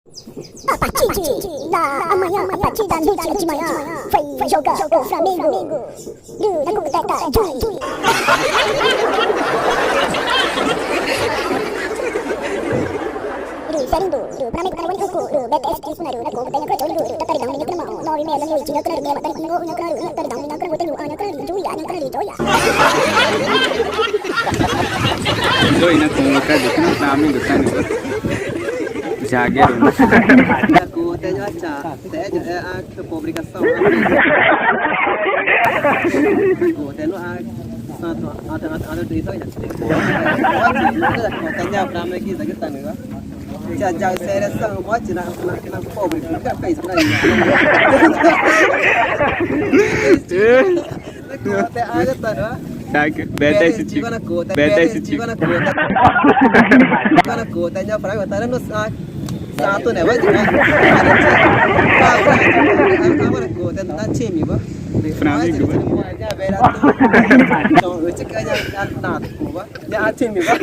Apache, da amanhã, Apache da noite de manhã, foi jogar o Flamengo. Da completa, Jui. Saindo, Flamengo para o único, BTS que funaram, da compra, da coisa, da perdão, da crema, 9 da noite, na claro, da perdão, na claro, da perdão, na claro, na claro, Juia, na claro, Juia. Joy na convocar de que Flamengo tá no Jagueiro. Aku tanya aja, saya ke publikação. Aku tanya ada di sana. Tanya berapa lagi saya kita nih, jauh saya rasa mau cina kena publik apa sebenarnya. Aku tanya aja Beta esse tipo. Karena kotanya pernah tahu nus satu nih wajib. Apa kota tentang cimi ba? Flamengo. Ya beda tuh. So cikanya anak ba? Ya cimi ba?